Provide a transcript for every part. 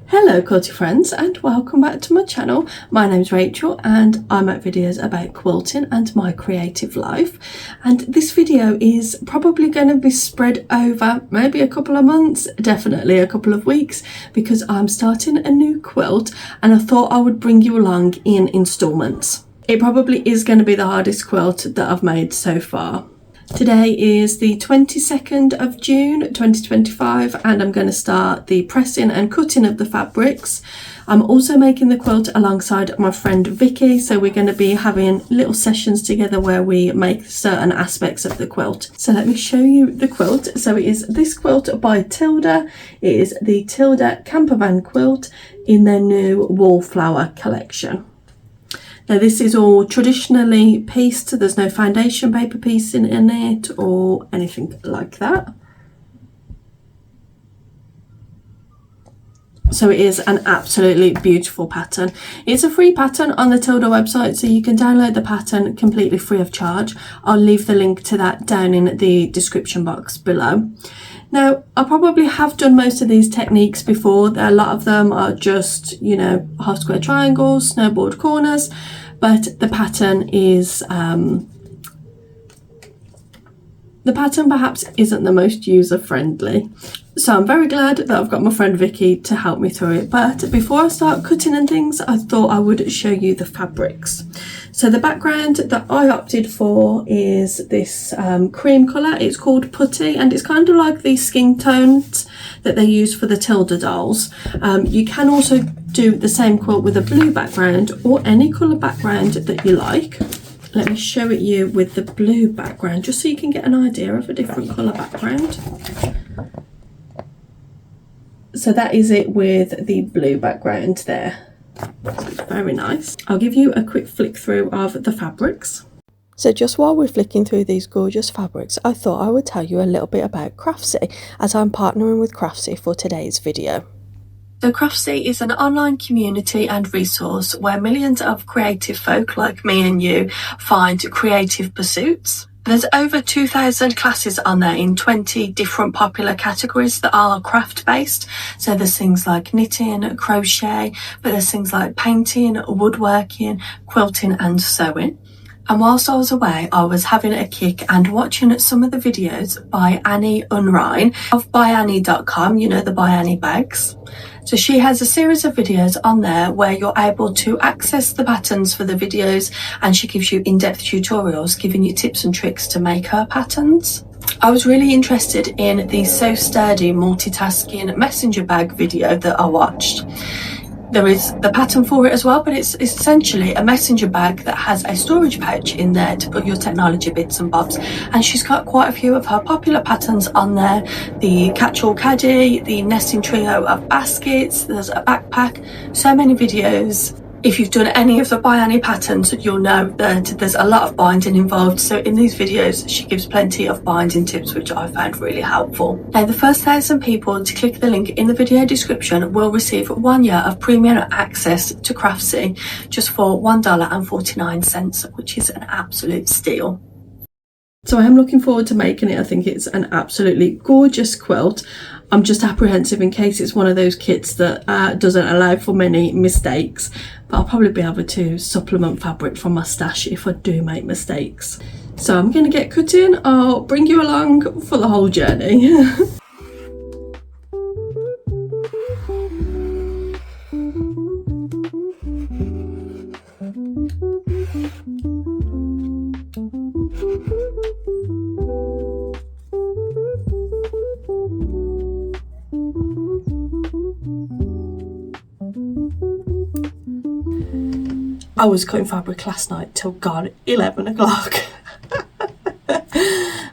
Hello quilty friends and welcome back to my channel. My name's Rachel and I make videos about quilting and my creative life, and this video is probably going to be spread over maybe a couple of months, definitely a couple of weeks, because I'm starting a new quilt and I thought I would bring you along in installments. It probably is going to be the hardest quilt that I've made so far. Today is the 22nd of June 2025 and I'm going to start the pressing and cutting of the fabrics. I'm also making the quilt alongside my friend Vicky, so we're going to be having little sessions together where we make certain aspects of the quilt. So let me show you the quilt. So it is this quilt by TILDA. It is the TILDA Campervan quilt in their new wallflower collection. Now this is all traditionally pieced, there's no foundation paper piecing in it or anything like that. So it is an absolutely beautiful pattern. It's a free pattern on the TILDA website, so you can download the pattern completely free of charge. I'll leave the link to that down in the description box below. Now, I probably have done most of these techniques before. A lot of them are just, you know, half square triangles, snowboard corners, but the pattern is, the pattern perhaps isn't the most user friendly. So I'm very glad that I've got my friend Vicky to help me through it. But before I start cutting and things, I thought I would show you the fabrics. So the background that I opted for is this cream colour. It's called Putty and it's kind of like the skin tones that they use for the TILDA dolls. You can also do the same quilt with a blue background or any colour background that you like. Let me show it you with the blue background just so you can get an idea of a different colour background. So that is it with the blue background there. So it's very nice. I'll give you a quick flick through of the fabrics. So just while we're flicking through these gorgeous fabrics, I thought I would tell you a little bit about Craftsy, as I'm partnering with Craftsy for today's video. So Craftsy is an online community and resource where millions of creative folk like me and you find creative pursuits. There's over 2,000 classes on there in 20 different popular categories that are craft based. So there's things like knitting, crochet, but there's things like painting, woodworking, quilting and sewing. And whilst I was away, I was having a kick and watching some of the videos by Annie Unrein of byannie.com, you know, the By Annie bags. So she has a series of videos on there where you're able to access the patterns for the videos, and she gives you in-depth tutorials giving you tips and tricks to make her patterns. I was really interested in the So Sturdy multitasking messenger bag video that I watched. There is the pattern for it as well, but it's essentially a messenger bag that has a storage pouch in there to put your technology bits and bobs. And she's got quite a few of her popular patterns on there. The catch-all caddy, the nesting trio of baskets, there's a backpack, so many videos. If you've done any of the By Annie patterns, you'll know that there's a lot of binding involved. So in these videos, she gives plenty of binding tips, which I found really helpful. Now, the first 1,000 people to click the link in the video description will receive 1 year of premium access to Craftsy just for $1.49, which is an absolute steal. So I am looking forward to making it. I think it's an absolutely gorgeous quilt. I'm just apprehensive in case it's one of those kits that doesn't allow for many mistakes, but I'll probably be able to supplement fabric from my stash if I do make mistakes. So I'm going to get cutting. I'll bring you along for the whole journey. I was cutting fabric last night till gone 11 o'clock.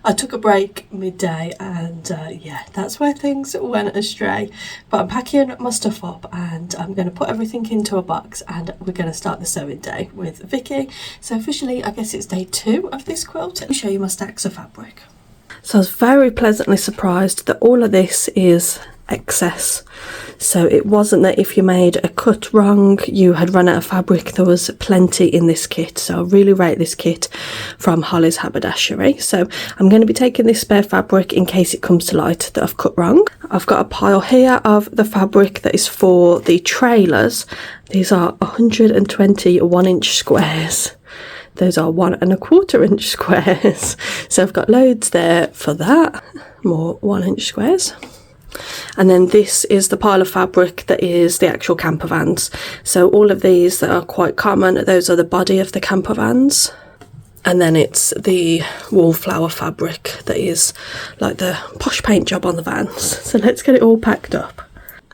I took a break midday and yeah, that's where things went astray. But I'm packing my stuff up and I'm going to put everything into a box and we're going to start the sewing day with Vicky. So officially, I guess it's day 2 of this quilt. Let me show you my stacks of fabric. So I was very pleasantly surprised that all of this is excess. So it wasn't that if you made a cut wrong you had run out of fabric. There was plenty in this kit, so I really rate this kit from Holly's Haberdashery. So I'm going to be taking this spare fabric in case it comes to light that I've cut wrong. I've got a pile here of the fabric that is for the trailers. These are 120 1-inch squares. Those are 1 1/4 inch squares. So I've got loads there for that. More 1-inch squares. And then this is the pile of fabric that is the actual camper vans. So all of these that are quite common, those are the body of the camper vans. And then it's the wallflower fabric that is like the posh paint job on the vans. So let's get it all packed up.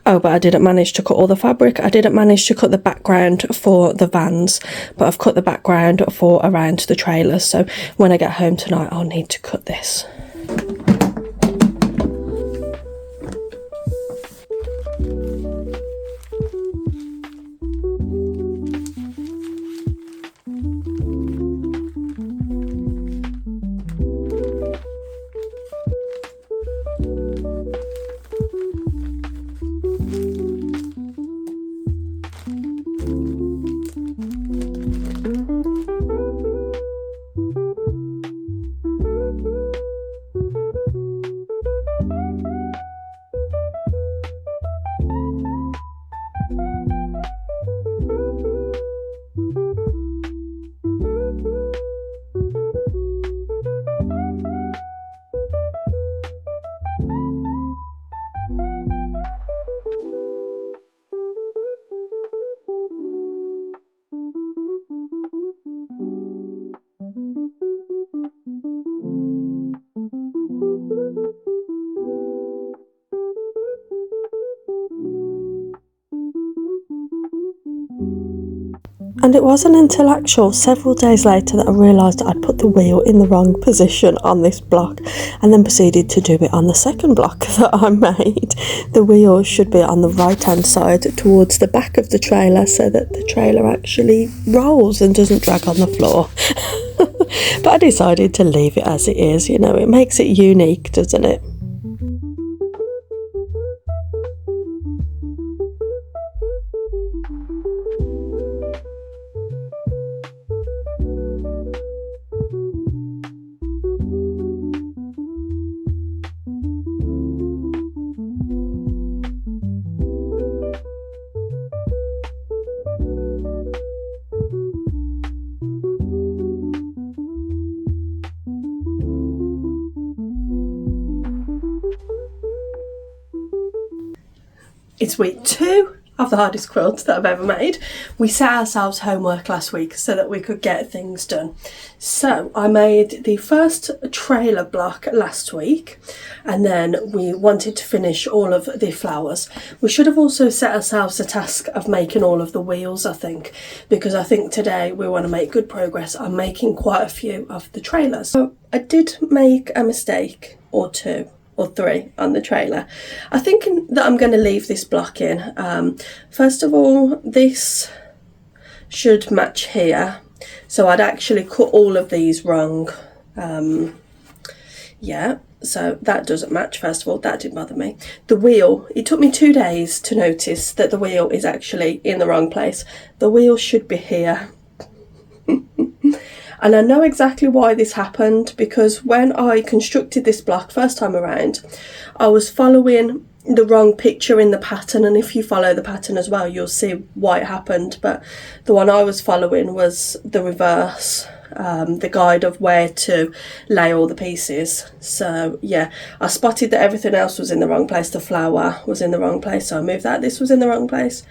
Oh, but I didn't manage to cut all the fabric. I didn't manage to cut the background for the vans, but I've cut the background for around the trailers. So when I get home tonight, I'll need to cut this. And it wasn't until actual several days later that I realised I'd put the wheel in the wrong position on this block, and then proceeded to do it on the second block that I made. The wheel should be on the right hand side towards the back of the trailer so that the trailer actually rolls and doesn't drag on the floor. But I decided to leave it as it is, you know, it makes it unique, doesn't it? It's week 2 of the hardest quilt that I've ever made. We set ourselves homework last week so that we could get things done. So I made the first trailer block last week, and then we wanted to finish all of the flowers. We should have also set ourselves the task of making all of the wheels, I think, because I think today we want to make good progress on making quite a few of the trailers. So I did make a mistake or two or 3 on the trailer. I think that I'm going to leave this block in. First of all, this should match here, so I'd actually cut all of these wrong. Yeah, so that doesn't match. First of all, that did bother me. The wheel, it took me 2 days to notice that the wheel is actually in the wrong place. The wheel should be here. And I know exactly why this happened, because when I constructed this block first time around, I was following the wrong picture in the pattern, and if you follow the pattern as well, you'll see why it happened. But the one I was following was the reverse, the guide of where to lay all the pieces. So yeah, I spotted that everything else was in the wrong place. The flower was in the wrong place, so I moved that. This was in the wrong place.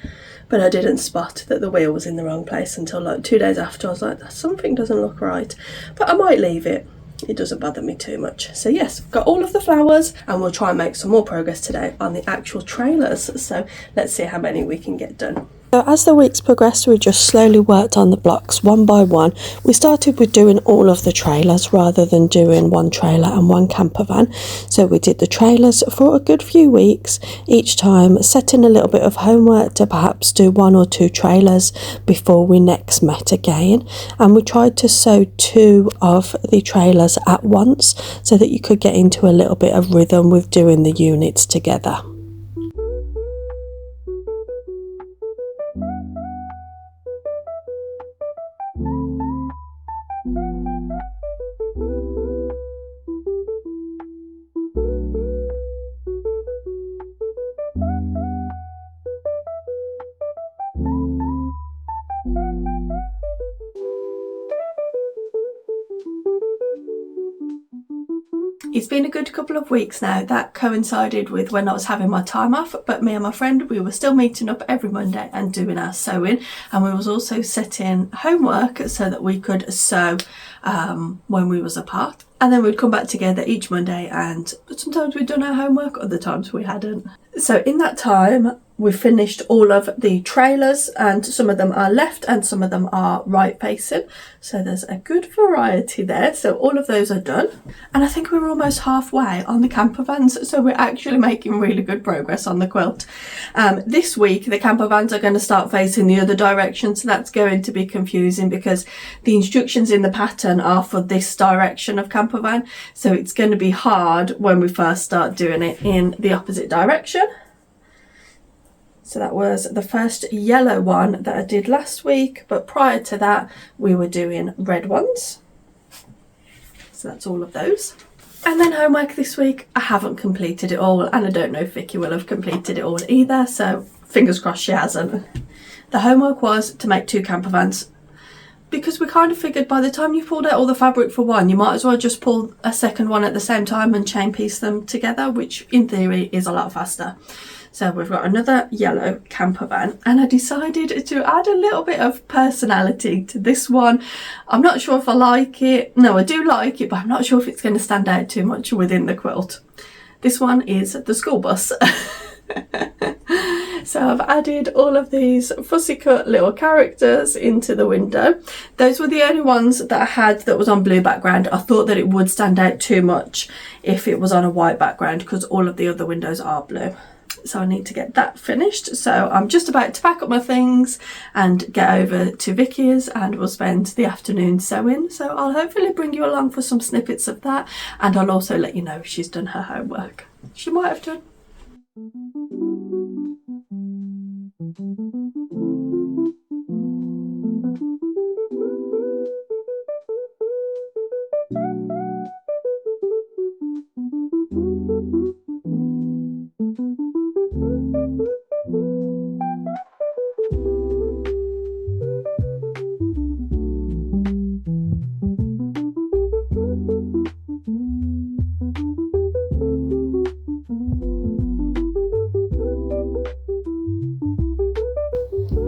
But I didn't spot that the wheel was in the wrong place until like 2 days after. I was like, something doesn't look right. But I might leave it. It doesn't bother me too much. So yes, I've got all of the flowers, and we'll try and make some more progress today on the actual trailers. So let's see how many we can get done. So as the weeks progressed, we just slowly worked on the blocks one by one. We started with doing all of the trailers rather than doing one trailer and one camper van. So we did the trailers for a good few weeks, each time setting a little bit of homework to perhaps do 1 or 2 trailers before we next met again. And we tried to sew 2 of the trailers at once so that you could get into a little bit of rhythm with doing the units together. It's been a good couple of weeks now. That coincided with when I was having my time off, but me and my friend, we were still meeting up every Monday and doing our sewing, and we was also setting homework so that we could sew when we was apart. And then we'd come back together each Monday, and sometimes we'd done our homework, other times we hadn't. So in that time, we finished all of the trailers, and some of them are left and some of them are right facing. So there's a good variety there. So all of those are done. And I think we're almost halfway on the camper vans. So we're actually making really good progress on the quilt. This week, the camper vans are going to start facing the other direction. So that's going to be confusing because the instructions in the pattern are for this direction of camper van. So it's going to be hard when we first start doing it in the opposite direction. So that was the first yellow one that I did last week, but prior to that we were doing red ones. So that's all of those. And then homework this week, I haven't completed it all, and I don't know if Vicky will have completed it all either, so fingers crossed she hasn't. The homework was to make 2 camper vans, because we kind of figured by the time you pulled out all the fabric for one, you might as well just pull a second one at the same time and chain piece them together, which in theory is a lot faster. So we've got another yellow camper van, and I decided to add a little bit of personality to this one. I'm not sure if I like it. No, I do like it, but I'm not sure if it's going to stand out too much within the quilt. This one is the school bus. So I've added all of these fussy cut little characters into the window. Those were the only ones that I had that was on blue background. I thought that it would stand out too much if it was on a white background, because all of the other windows are blue. So I need to get that finished. So I'm just about to pack up my things and get over to Vicky's, and we'll spend the afternoon sewing. So I'll hopefully bring you along for some snippets of that, and I'll also let you know if she's done her homework. She might have done.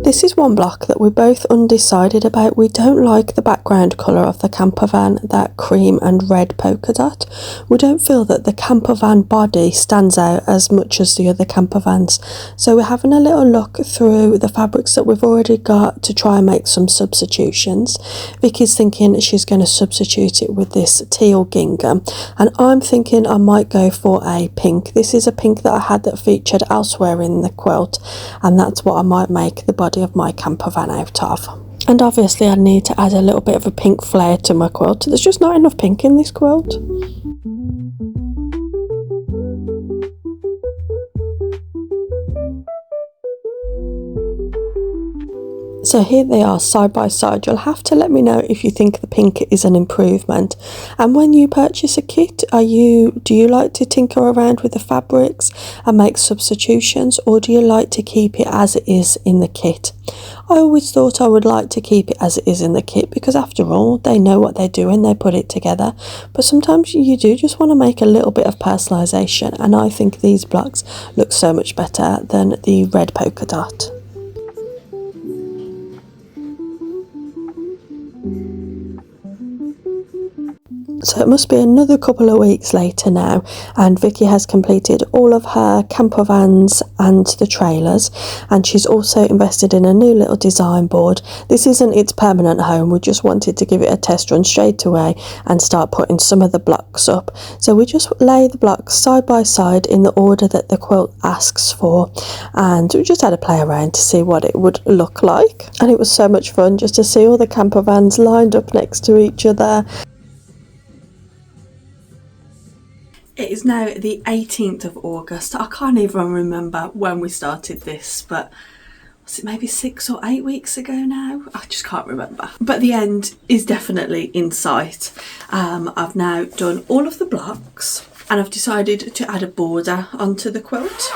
This is one block that we're both undecided about. We don't like the background colour of the camper van, that cream and red polka dot. We don't feel that the camper van body stands out as much as the other camper vans. So we're having a little look through the fabrics that we've already got to try and make some substitutions. Vicky's thinking she's going to substitute it with this teal gingham, and I'm thinking I might go for a pink. This is a pink that I had that featured elsewhere in the quilt, and that's what I might make the body of my camper van out of. And obviously I need to add a little bit of a pink flare to my quilt. There's just not enough pink in this quilt. So here they are side by side. You'll have to let me know if you think the pink is an improvement. And when you purchase a kit, do you like to tinker around with the fabrics and make substitutions, or do you like to keep it as it is in the kit? I always thought I would like to keep it as it is in the kit, because after all, they know what they're doing, they put it together. But sometimes you do just want to make a little bit of personalisation, and I think these blocks look so much better than the red polka dot. So it must be another couple of weeks later now, and Vicky has completed all of her camper vans and the trailers, and she's also invested in a new little design board. This isn't its permanent home, we just wanted to give it a test run straight away and start putting some of the blocks up. So we just lay the blocks side by side in the order that the quilt asks for, and we just had a play around to see what it would look like. And it was so much fun just to see all the camper vans lined up next to each other. It is now the 18th of August. I can't even remember when we started this, but was it maybe 6 or 8 weeks ago now? I just can't remember. But the end is definitely in sight. I've now done all of the blocks, and I've decided to add a border onto the quilt.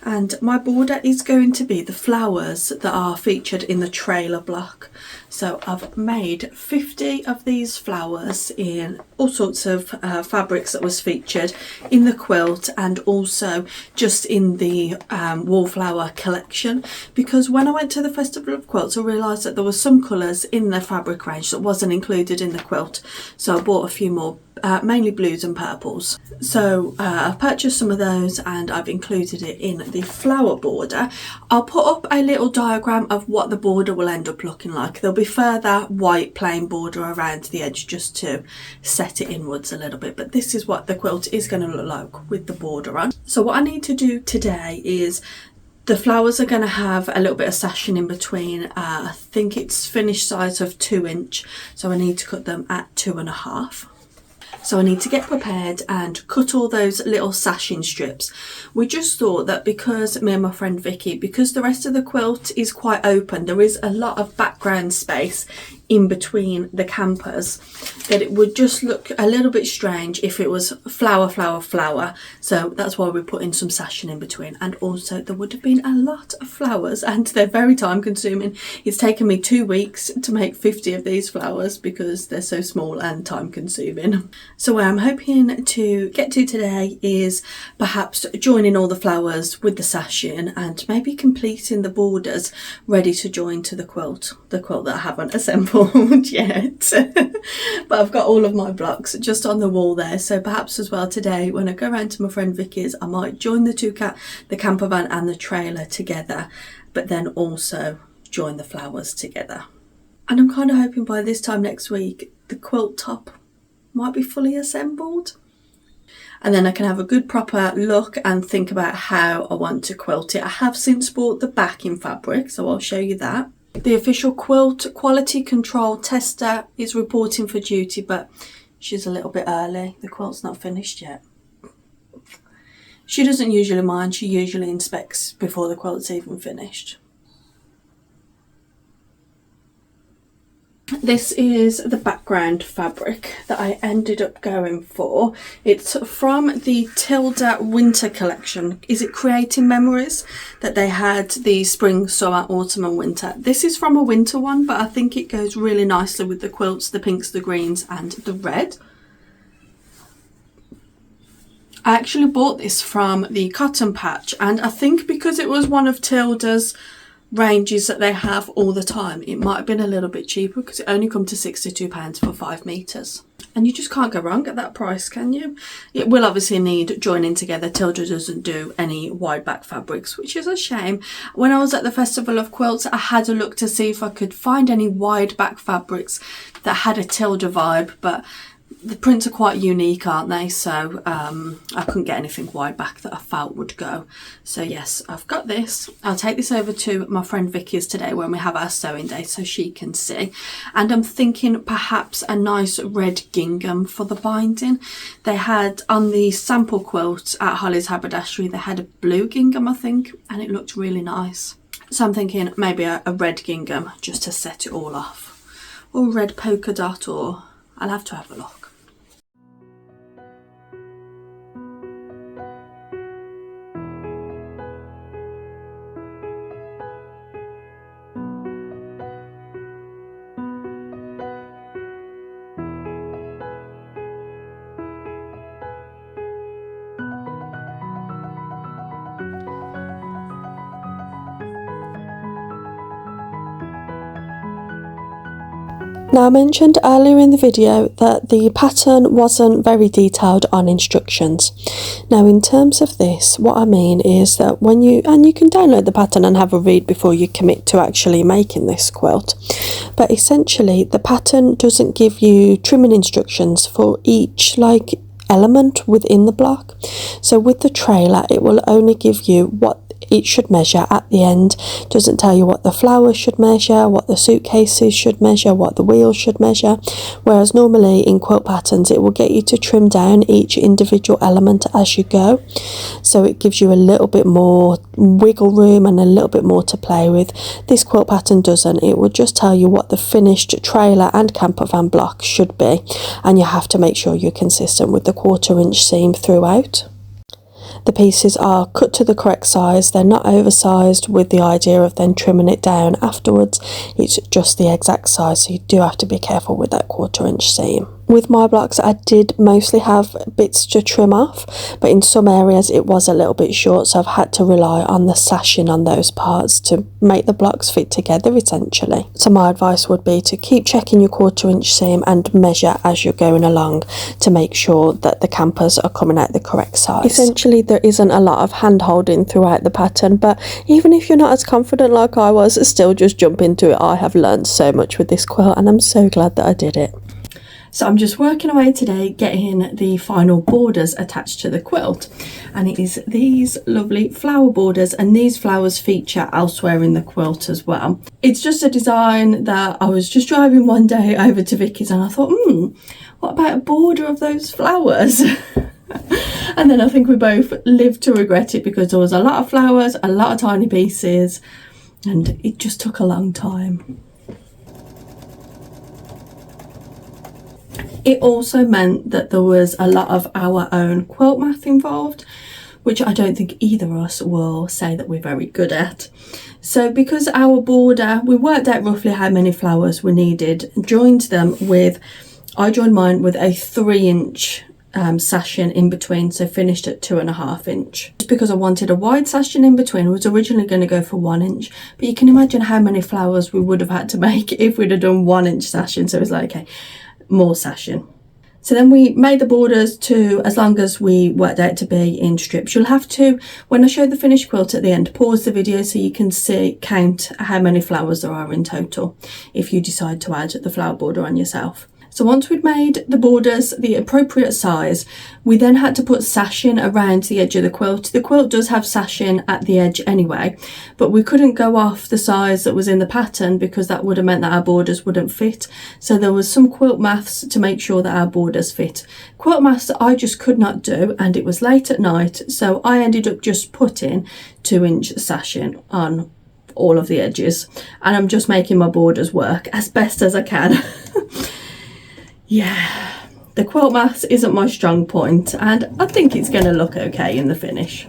And my border is going to be the flowers that are featured in the trailer block. So I've made 50 of these flowers in all sorts of fabrics that was featured in the quilt, and also just in the wallflower collection, because when I went to the Festival of Quilts I realised that there were some colours in the fabric range that wasn't included in the quilt, so I bought a few more, mainly blues and purples. So I've purchased some of those and I've included it in the flower border. I'll put up a little diagram of what the border will end up looking like. There'll be further white plain border around the edge just to set it inwards a little bit, but this is what the quilt is going to look like with the border on. So what I need to do today is, the flowers are going to have a little bit of sashing in between. I think it's finished size of 2 inch, so I need to cut them at 2.5. So I need to get prepared and cut all those little sashing strips. We just thought that because me and my friend Vicky, because the rest of the quilt is quite open, there is a lot of background space in between the campers, that it would just look a little bit strange if it was flower, flower, flower. So that's why we put in some sashing in between. And also there would have been a lot of flowers and they're very time consuming. It's taken me 2 weeks to make 50 of these flowers because they're so small and time consuming. So where I'm hoping to get to today is perhaps joining all the flowers with the sashing and maybe completing the borders ready to join to the quilt that I haven't assembled yet. But I've got all of my blocks just on the wall there, so perhaps as well today when I go around to my friend Vicky's I might join the camper van and the trailer together, but then also join the flowers together. And I'm kind of hoping by this time next week the quilt top might be fully assembled, and then I can have a good proper look and think about how I want to quilt it. I have since bought the backing fabric, so I'll show you that. The official quilt quality control tester is reporting for duty, but she's a little bit early. The quilt's not finished yet. She doesn't usually mind. She usually inspects before the quilt's even finished. This is the background fabric that I ended up going for. It's from the TILDA winter collection. Is it Creating Memories? That they had the spring, summer, autumn and winter. This is from a winter one, but I think it goes really nicely with the quilts, the pinks, the greens and the red. I actually bought this from the cotton patch, and I think because it was one of TILDA's ranges that they have all the time, it might have been a little bit cheaper because it only come to £62 for 5 meters, and you just can't go wrong at that price, can you? It will obviously need joining together. TILDA doesn't do any wide back fabrics, which is a shame. When I was at the Festival of Quilts I had a look to see if I could find any wide back fabrics that had a TILDA vibe, but the prints are quite unique, aren't they? So I couldn't get anything wide back that I felt would go. So yes, I've got this. I'll take this over to my friend Vicky's today when we have our sewing day so she can see. And I'm thinking perhaps a nice red gingham for the binding. They had on the sample quilt at Holly's Haberdashery, they had a blue gingham I think, and it looked really nice. So I'm thinking maybe a red gingham just to set it all off, or red polka dot, or I'll have to have a look. Now I mentioned earlier in the video that the pattern wasn't very detailed on instructions. Now in terms of this, what I mean is that when you can download the pattern and have a read before you commit to actually making this quilt, but essentially the pattern doesn't give you trimming instructions for each element within the block. So with the trailer it will only give you what it should measure at the end. It doesn't tell you what the flowers should measure, what the suitcases should measure, what the wheels should measure, whereas normally in quilt patterns it will get you to trim down each individual element as you go, so it gives you a little bit more wiggle room and a little bit more to play with. This quilt pattern doesn't. It will just tell you what the finished trailer and camper van block should be, and you have to make sure you're consistent with the 1/4 inch seam throughout. The pieces are cut to the correct size, they're not oversized with the idea of then trimming it down afterwards. It's just the exact size, so you do have to be careful with that 1/4 inch seam. With my blocks I did mostly have bits to trim off, but in some areas it was a little bit short, so I've had to rely on the sashing on those parts to make the blocks fit together essentially. So my advice would be to keep checking your 1/4 inch seam and measure as you're going along to make sure that the campers are coming out the correct size. Essentially there isn't a lot of hand holding throughout the pattern, but even if you're not as confident like I was, still just jump into it. I have learned so much with this quilt and I'm so glad that I did it. So I'm just working away today getting the final borders attached to the quilt, and it is these lovely flower borders, and these flowers feature elsewhere in the quilt as well. It's just a design that I was just driving one day over to Vicky's and I thought, what about a border of those flowers? And then I think we both lived to regret it because there was a lot of flowers, a lot of tiny pieces, and it just took a long time. It also meant that there was a lot of our own quilt math involved, which I don't think either of us will say that we're very good at. So because our border, we worked out roughly how many flowers we needed, joined them with, I joined mine with a 3 inch sashing in between, so finished at 2.5 inch. Just because I wanted a wide sashing in between, I was originally going to go for 1 inch, but you can imagine how many flowers we would have had to make if we'd have done 1 inch sashing, so it was like, okay, more sashing. So then we made the borders to as long as we worked out to be in strips. You'll have to, when I show the finished quilt at the end, pause the video so you can count how many flowers there are in total if you decide to add the flower border on yourself. So once we'd made the borders the appropriate size, we then had to put sashing around the edge of the quilt. The quilt does have sashing at the edge anyway, but we couldn't go off the size that was in the pattern because that would have meant that our borders wouldn't fit. So there was some quilt maths to make sure that our borders fit. Quilt maths that I just could not do, and it was late at night, so I ended up just putting 2 inch sashing on all of the edges, and I'm just making my borders work as best as I can. Yeah, the quilt maths isn't my strong point, and I think it's going to look okay in the finish.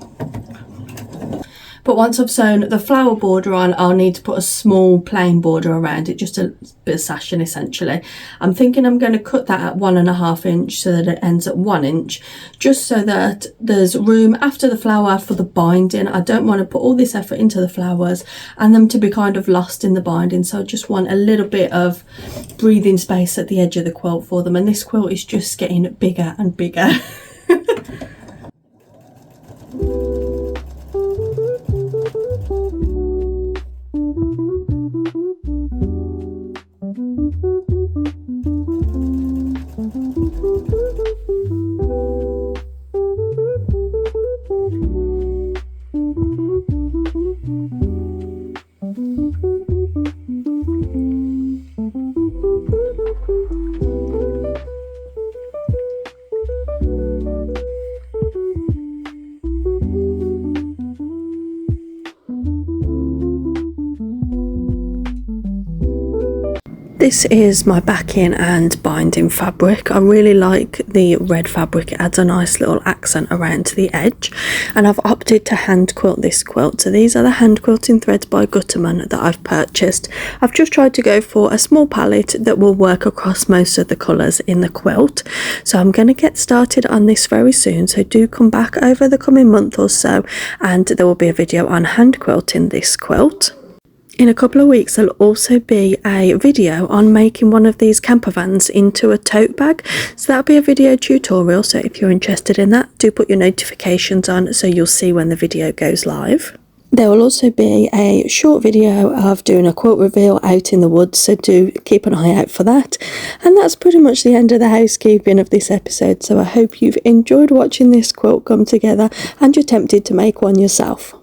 But once I've sewn the flower border on, I'll need to put a small plain border around it, just a bit of sashing essentially. I'm thinking I'm going to cut that at 1.5 inch so that it ends at 1 inch, just so that there's room after the flower for the binding. I don't want to put all this effort into the flowers and them to be kind of lost in the binding, so I just want a little bit of breathing space at the edge of the quilt for them, and this quilt is just getting bigger and bigger. This is my backing and binding fabric. I really like the red fabric. It adds a nice little accent around the edge, and I've opted to hand quilt this quilt. So these are the hand quilting threads by Gutterman that I've purchased. I've just tried to go for a small palette that will work across most of the colours in the quilt. So I'm going to get started on this very soon, so do come back over the coming month or so and there will be a video on hand quilting this quilt. In a couple of weeks there'll also be a video on making one of these camper vans into a tote bag, so that'll be a video tutorial, so if you're interested in that, do put your notifications on so you'll see when the video goes live. There will also be a short video of doing a quilt reveal out in the woods, so do keep an eye out for that. And that's pretty much the end of the housekeeping of this episode, so I hope you've enjoyed watching this quilt come together and you're tempted to make one yourself.